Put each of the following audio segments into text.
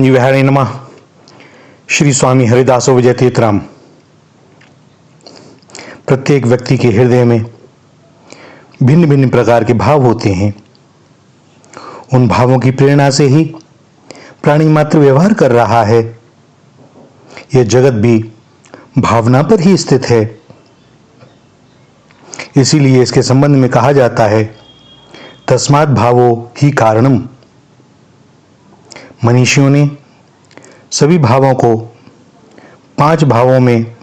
जी विहारे नमः। श्री स्वामी हरिदासो विजय तीर्थराम। प्रत्येक व्यक्ति के हृदय में भिन्न भिन्न प्रकार के भाव होते हैं। उन भावों की प्रेरणा से ही प्राणी मात्र व्यवहार कर रहा है। यह जगत भी भावना पर ही स्थित है। इसीलिए इसके संबंध में कहा जाता है, तस्मात् भावो ही कारणम। मनीषियों ने सभी भावों को 5 भावों में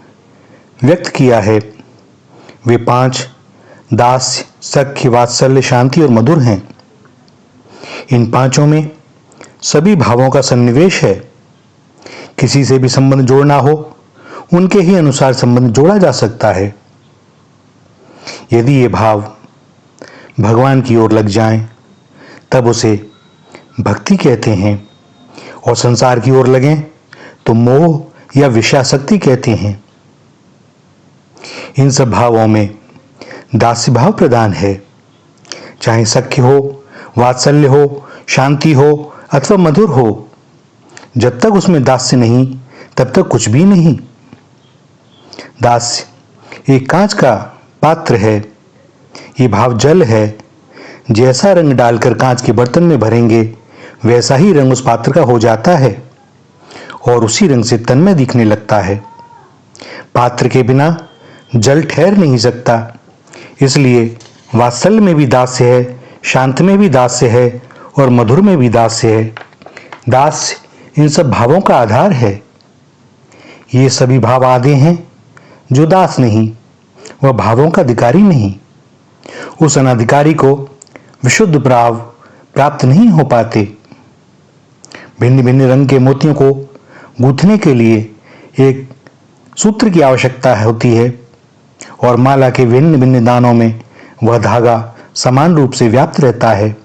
व्यक्त किया है। वे 5 दास्य, सख्य, वात्सल्य, शांति और मधुर हैं। इन 5 में सभी भावों का सन्निवेश है। किसी से भी संबंध जोड़ना हो, उनके ही अनुसार संबंध जोड़ा जा सकता है। यदि ये भाव भगवान की ओर लग जाएं, तब उसे भक्ति कहते हैं, और संसार की ओर लगें तो मोह या विषयासक्ति कहते हैं। इन सब भावों में दास्य भाव प्रधान है। चाहे सख्य हो, वात्सल्य हो, शांति हो अथवा मधुर हो, जब तक उसमें दास्य नहीं तब तक कुछ भी नहीं। दास्य एक कांच का पात्र है। ये भाव जल है। जैसा रंग डालकर कांच के बर्तन में भरेंगे, वैसा ही रंग उस पात्र का हो जाता है और उसी रंग से तन्मय दिखने लगता है। पात्र के बिना जल ठहर नहीं सकता। इसलिए वात्सल्य में भी दास्य है, शांत में भी दास्य है और मधुर में भी दास्य है। दास्य इन सब भावों का आधार है। ये सभी भाव आदि हैं। जो दास नहीं, वह भावों का अधिकारी नहीं। उस अनाधिकारी को विशुद्ध भाव प्राप्त नहीं हो पाते। भिन्न भिन्न रंग के मोतियों को गूंथने के लिए एक सूत्र की आवश्यकता होती है, और माला के भिन्न भिन्न दानों में वह धागा समान रूप से व्याप्त रहता है।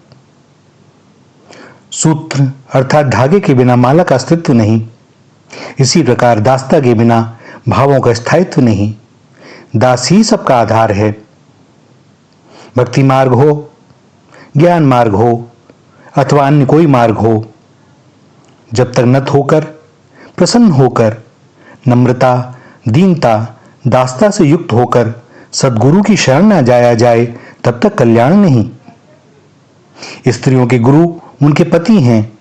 सूत्र अर्थात धागे के बिना माला का अस्तित्व नहीं। इसी प्रकार दासता के बिना भावों का स्थायित्व नहीं। दास ही सबका आधार है। भक्ति मार्ग हो, ज्ञान मार्ग हो अथवा अन्य कोई मार्ग हो, जब तक नत होकर, प्रसन्न होकर, नम्रता, दीनता, दासता से युक्त होकर सद्गुरु की शरण न जाया जाए, तब तक कल्याण नहीं। स्त्रियों के गुरु उनके पति हैं।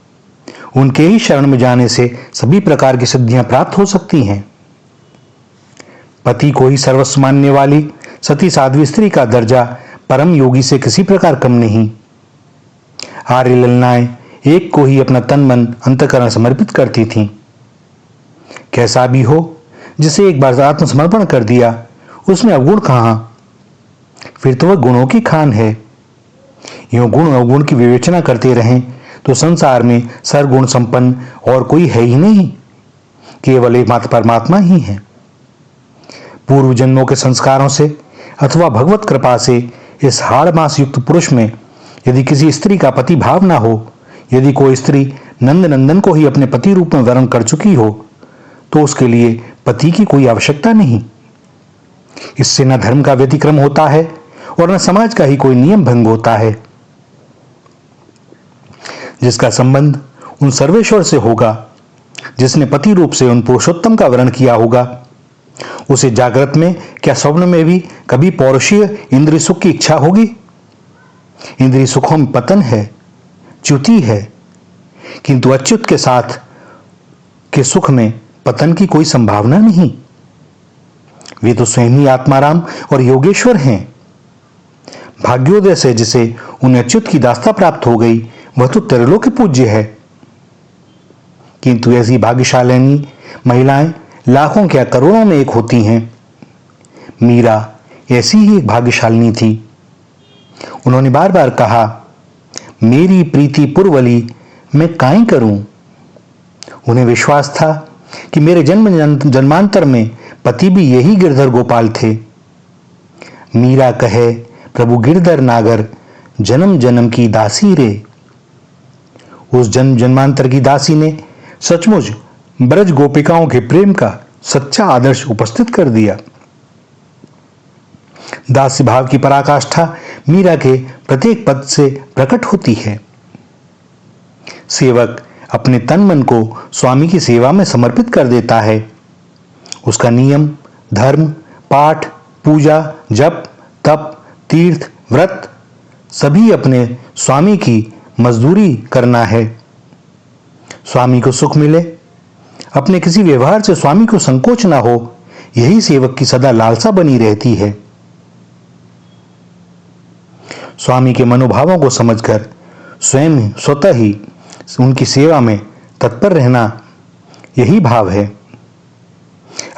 उनके ही शरण में जाने से सभी प्रकार की सिद्धियां प्राप्त हो सकती हैं। पति को ही सर्वस्व मानने वाली सती साध्वी स्त्री का दर्जा परम योगी से किसी प्रकार कम नहीं। आर्य ललनाएं एक को ही अपना तन मन अंतःकरण समर्पित करती थीं। कैसा भी हो, जिसे एक बार आत्मसमर्पण कर दिया, उसमें अवगुण कहां? फिर तो वह गुणों की खान है। यूं गुण अवगुण की विवेचना करते रहें तो संसार में सर्वगुण संपन्न और कोई है ही नहीं। केवल एकमात्र परमात्मा ही है। पूर्व जन्मों के संस्कारों से अथवा भगवत कृपा से इस हाड़ मास युक्त पुरुष में यदि किसी स्त्री का पति भाव ना हो, यदि कोई स्त्री नंद नंदन को ही अपने पति रूप में वर्ण कर चुकी हो, तो उसके लिए पति की कोई आवश्यकता नहीं। इससे न धर्म का व्यतिक्रम होता है और न समाज का ही कोई नियम भंग होता है। जिसका संबंध उन सर्वेश्वर से होगा, जिसने पति रूप से उन पुरुषोत्तम का वर्ण किया होगा, उसे जागृत में क्या स्वप्न में भी कभी पौरुषीय इंद्रिय सुख की इच्छा होगी? इंद्रिय सुखों में पतन है, च्युति है, किंतु अच्युत के साथ के सुख में पतन की कोई संभावना नहीं। वे तो स्वयं ही आत्माराम और योगेश्वर हैं। भाग्योदय से जिसे उन्हें अच्युत की दास्ता प्राप्त हो गई, वह तो त्रिलोक पूज्य है। किंतु ऐसी भाग्यशालिनी महिलाएं लाखों क्या करोड़ों में एक होती हैं। मीरा ऐसी ही एक भाग्यशालिनी थी। उन्होंने बार बार कहा, मेरी प्रीति पुरवली मैं काई करूं। उन्हें विश्वास था कि मेरे जन्मांतर में पति भी यही गिरधर गोपाल थे। मीरा कहे, प्रभु गिरधर नागर जन्म जन्म की दासी रे। उस जन्म जन्मांतर की दासी ने सचमुच ब्रज गोपिकाओं के प्रेम का सच्चा आदर्श उपस्थित कर दिया। दास्य भाव की पराकाष्ठा मीरा के प्रत्येक पद से प्रकट होती है। सेवक अपने तन मन को स्वामी की सेवा में समर्पित कर देता है। उसका नियम, धर्म, पाठ, पूजा, जप, तप, तीर्थ, व्रत सभी अपने स्वामी की मजदूरी करना है। स्वामी को सुख मिले, अपने किसी व्यवहार से स्वामी को संकोच ना हो, यही सेवक की सदा लालसा बनी रहती है। स्वामी के मनोभावों को समझकर स्वयं स्वतः ही उनकी सेवा में तत्पर रहना, यही भाव है।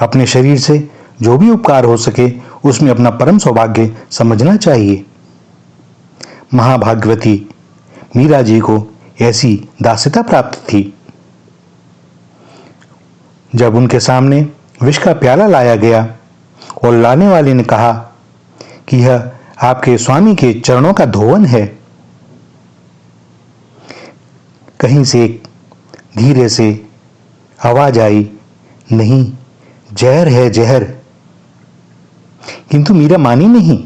अपने शरीर से जो भी उपकार हो सके उसमें अपना परम सौभाग्य समझना चाहिए। महाभाग्यवती मीरा जी को ऐसी दास्यता प्राप्त थी। जब उनके सामने विष का प्याला लाया गया और लाने वाले ने कहा कि यह आपके स्वामी के चरणों का धोवन है, कहीं से धीरे से आवाज आई, नहीं, जहर है जहर। किंतु मीरा मानी नहीं।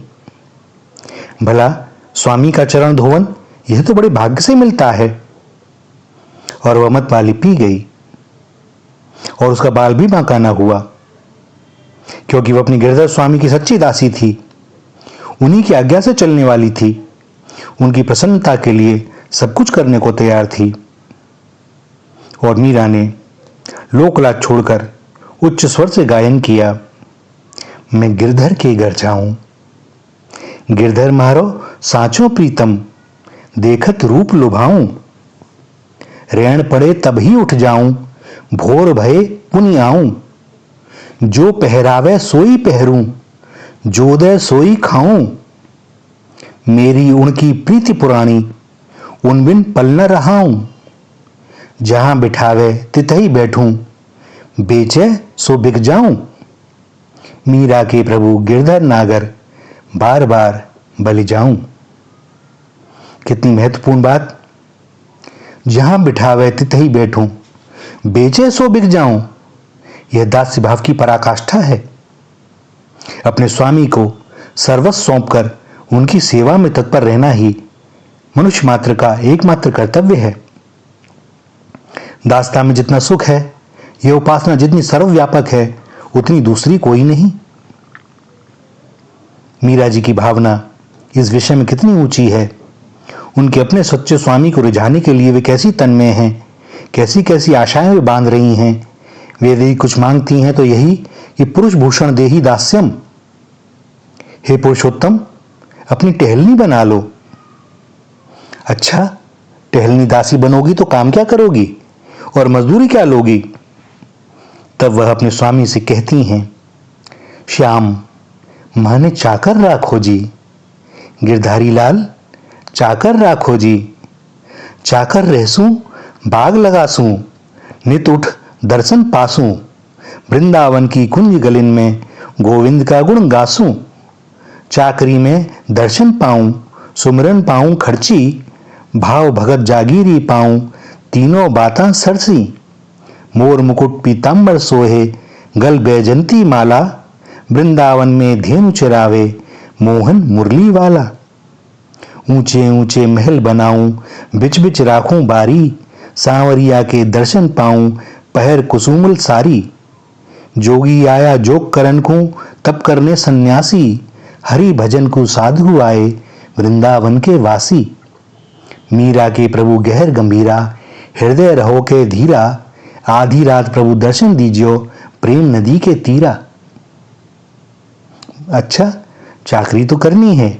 भला स्वामी का चरण धोवन यह तो बड़े भाग्य से मिलता है। और वह मत वाली पी गई और उसका बाल भी बांका ना हुआ, क्योंकि वह अपनी गिरधर स्वामी की सच्ची दासी थी, उन्हीं की आज्ञा से चलने वाली थी, उनकी प्रसन्नता के लिए सब कुछ करने को तैयार थी। और मीरा ने लोकलाज छोड़कर उच्च स्वर से गायन किया, मैं गिरधर के घर जाऊं, गिरधर मारो साचो प्रीतम, देखत रूप लुभाऊं, रैन पड़े तब ही उठ जाऊं, भोर भये पुनि आऊं, जो पहरावे सोई पहरूं, जो दे सोई खाऊं, मेरी उनकी प्रीति पुरानी, उन बिन पल न रहाऊं, जहां बिठावे तितही बैठूं, बेचे सो बिक जाऊं। मीरा के प्रभु गिरधर नागर, बार बार बलि जाऊं। कितनी महत्वपूर्ण बात। जहां बिठावे तितही बैठूं, बेचे सो बिक जाऊं, यह दास्य भाव की पराकाष्ठा है। अपने स्वामी को सर्वस्व सौंपकर उनकी सेवा में तत्पर रहना ही मनुष्य मात्र का एकमात्र कर्तव्य है। दासता में जितना सुख है, यह उपासना जितनी सर्वव्यापक है, उतनी दूसरी कोई नहीं। मीरा जी की भावना इस विषय में कितनी ऊंची है। उनके अपने सच्चे स्वामी को रिझाने के लिए वे कैसी तन्मय हैं, कैसी कैसी आशाएं वे बांध रही हैं। वे यदि कुछ मांगती हैं तो यही कि पुरुष भूषण देहि दास्यम, हे पुरुषोत्तम अपनी टहलनी बना लो। अच्छा, टहलनी दासी बनोगी तो काम क्या करोगी और मजदूरी क्या लोगी? तब वह अपने स्वामी से कहती हैं, श्याम माने चाकर राखो जी, गिरधारी लाल चाकर राखो जी, चाकर रहसूं बाग लगासूं, नित उठ दर्शन पासूं, वृंदावन की कुंज गलिन में गोविंद का गुण गासूं, चाकरी में दर्शन पाऊं, सुमिरन पाऊं खर्ची, भाव भगत जागीरी पाऊं, तीनों बातां सरसी, मोर मुकुट पीतांबर सोहे, गल बैजंती माला, वृंदावन में धेनु चरावे, मोहन मुरली वाला, ऊंचे ऊंचे महल बनाऊं, बिच बिच राखूं बारी, सांवरिया के दर्शन पाऊं, पहर कुसुमल सारी, जोगी आया जोग करन को, तप करने सन्यासी, हरि भजन को साधु आए, वृंदावन के वासी, मीरा के प्रभु गहर गंभीरा, हृदय रहो के धीरा, आधी रात प्रभु दर्शन दीजियो, प्रेम नदी के तीरा। अच्छा, चाकरी तो करनी है,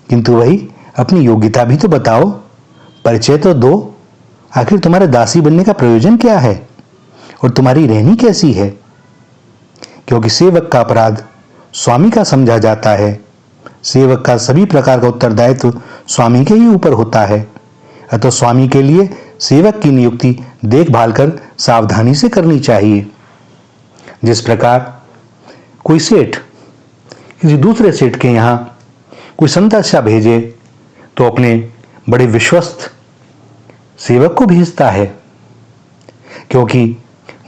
किंतु वही अपनी योग्यता भी तो बताओ, परिचय तो दो। आखिर तुम्हारे दासी बनने का प्रयोजन क्या है और तुम्हारी रहनी कैसी है? क्योंकि सेवक का अपराध स्वामी का समझा जाता है। सेवक का सभी प्रकार का उत्तरदायित्व स्वामी के ही ऊपर होता है। अतः स्वामी के लिए सेवक की नियुक्ति देखभाल कर सावधानी से करनी चाहिए। जिस प्रकार कोई सेठ किसी दूसरे सेठ के यहां कोई संदेशा भेजे तो अपने बड़े विश्वस्त सेवक को भेजता है, क्योंकि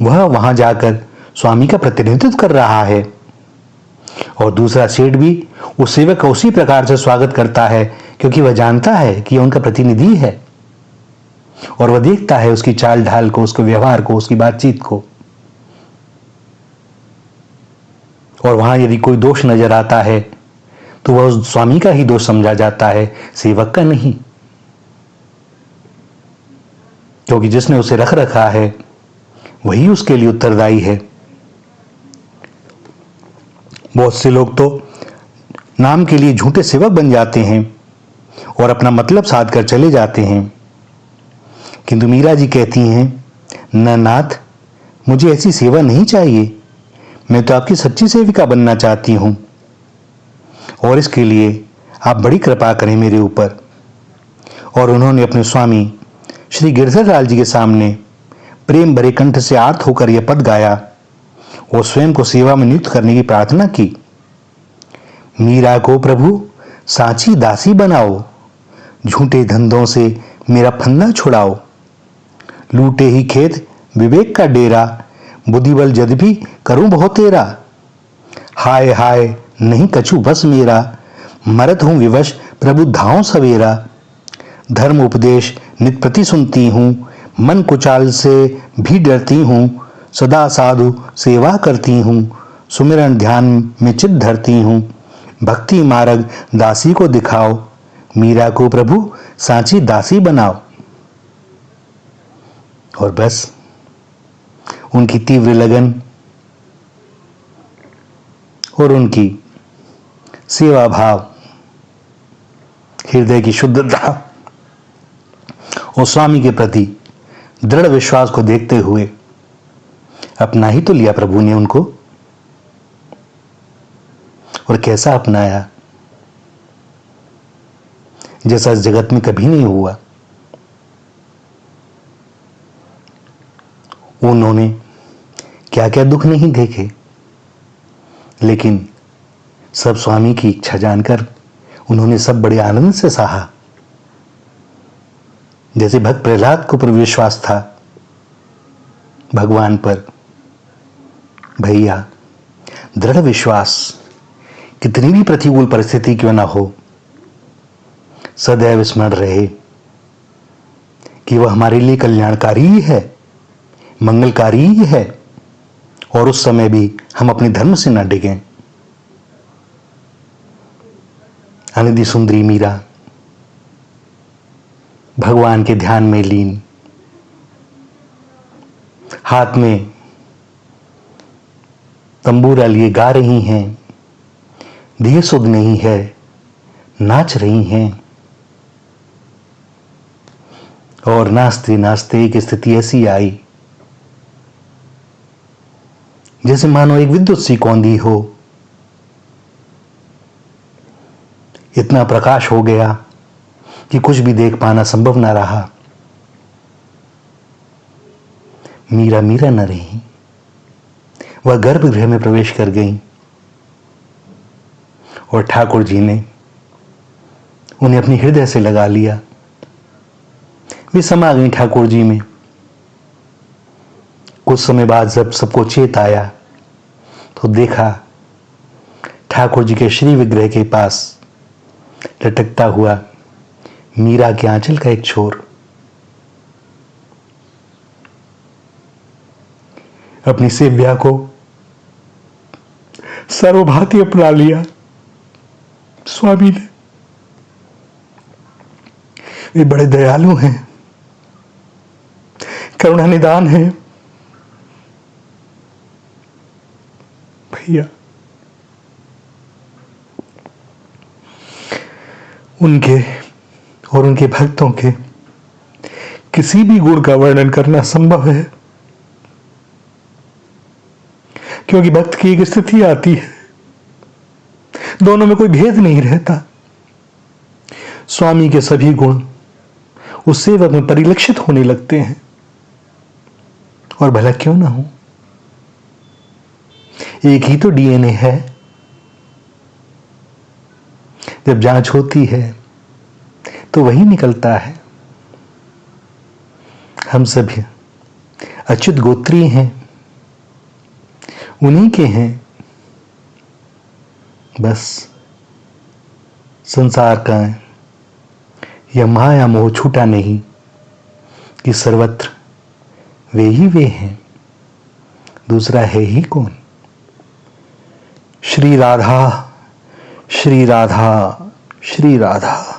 वह वहां जाकर स्वामी का प्रतिनिधित्व कर रहा है, और दूसरा सेठ भी उस सेवक का उसी प्रकार से स्वागत करता है, क्योंकि वह जानता है कि यह उनका प्रतिनिधि है। और वह देखता है उसकी चाल ढाल को, उसके व्यवहार को, उसकी बातचीत को, और वहां यदि कोई दोष नजर आता है तो वह उस स्वामी का ही दोष समझा जाता है, सेवक का नहीं, क्योंकि जिसने उसे रख रखा है वही उसके लिए उत्तरदायी है। बहुत से लोग तो नाम के लिए झूठे सेवक बन जाते हैं और अपना मतलब साध कर चले जाते हैं, किंतु मीरा जी कहती हैं, न नाथ, मुझे ऐसी सेवा नहीं चाहिए, मैं तो आपकी सच्ची सेविका बनना चाहती हूं और इसके लिए आप बड़ी कृपा करें मेरे ऊपर। और उन्होंने अपने स्वामी श्री गिरधरलाल जी के सामने प्रेम भरे कंठ से आर्त होकर यह पद गाया और स्वयं को सेवा में नियुक्त करने की प्रार्थना की। मीरा को प्रभु सांची दासी बनाओ, झूठे धंधों से मेरा फंदा छुड़ाओ, लूटे ही खेत विवेक का डेरा, बुद्धिबल जद भी करूं बहुत तेरा, हाय हाय नहीं कछु बस मेरा, मरत हूं विवश प्रभु धाओ सवेरा, धर्म उपदेश नित प्रति सुनती हूं, मन कुचाल से भी डरती हूं, सदा साधु सेवा करती हूं, सुमिरन ध्यान में चित धरती हूं, भक्ति मार्ग दासी को दिखाओ, मीरा को प्रभु सांची दासी बनाओ। और बस उनकी तीव्र लगन और उनकी सेवा भाव, हृदय की शुद्धता और स्वामी के प्रति दृढ़ विश्वास को देखते हुए अपना ही तो लिया प्रभु ने उनको, और कैसा अपनाया जैसा इस जगत में कभी नहीं हुआ। उन्होंने क्या क्या दुख नहीं देखे, लेकिन सब स्वामी की इच्छा जानकर उन्होंने सब बड़े आनंद से सहा। जैसे भक्त प्रहलाद को पर विश्वास था भगवान पर, भैया दृढ़ विश्वास, कितनी भी प्रतिकूल परिस्थिति क्यों ना हो, सदैव स्मरण रहे कि वह हमारे लिए कल्याणकारी ही है, मंगलकारी ही है, और उस समय भी हम अपने धर्म से न डिगें। अनिधि सुंदरी मीरा भगवान के ध्यान में लीन, हाथ में तंबूरा लिए गा रही हैं, दिए सुध नहीं है, नाच रही हैं, और नाचते नाचते एक स्थिति ऐसी आई जैसे मानो एक विद्युत सी कौंधी हो। इतना प्रकाश हो गया कि कुछ भी देख पाना संभव न रहा। मीरा मीरा न रही, वह गर्भगृह में प्रवेश कर गई और ठाकुर जी ने उन्हें अपनी हृदय से लगा लिया। वे समा गई ठाकुर जी में। कुछ समय बाद जब सबको चेत आया तो देखा ठाकुर जी के श्री विग्रह के पास लटकता हुआ मीरा के आंचल का एक छोर। अपनी सेव्या को सर्वभांति अपना लिया स्वामी ने। वे बड़े दयालु हैं, करुणा निदान है। भैया उनके और उनके भक्तों के किसी भी गुण का वर्णन करना संभव है, क्योंकि भक्त की एक स्थिति आती है, दोनों में कोई भेद नहीं रहता। स्वामी के सभी गुण उस सेवक में परिलक्षित होने लगते हैं, और भला क्यों ना हो, एक ही तो डीएनए है। जब जांच होती है तो वही निकलता है। हम सभी अच्युत गोत्री हैं, उन्हीं के हैं। बस संसार का यह माया मोह छूटा नहीं कि सर्वत्र वे ही वे हैं, दूसरा है ही कौन। श्री राधा श्री राधा श्री राधा।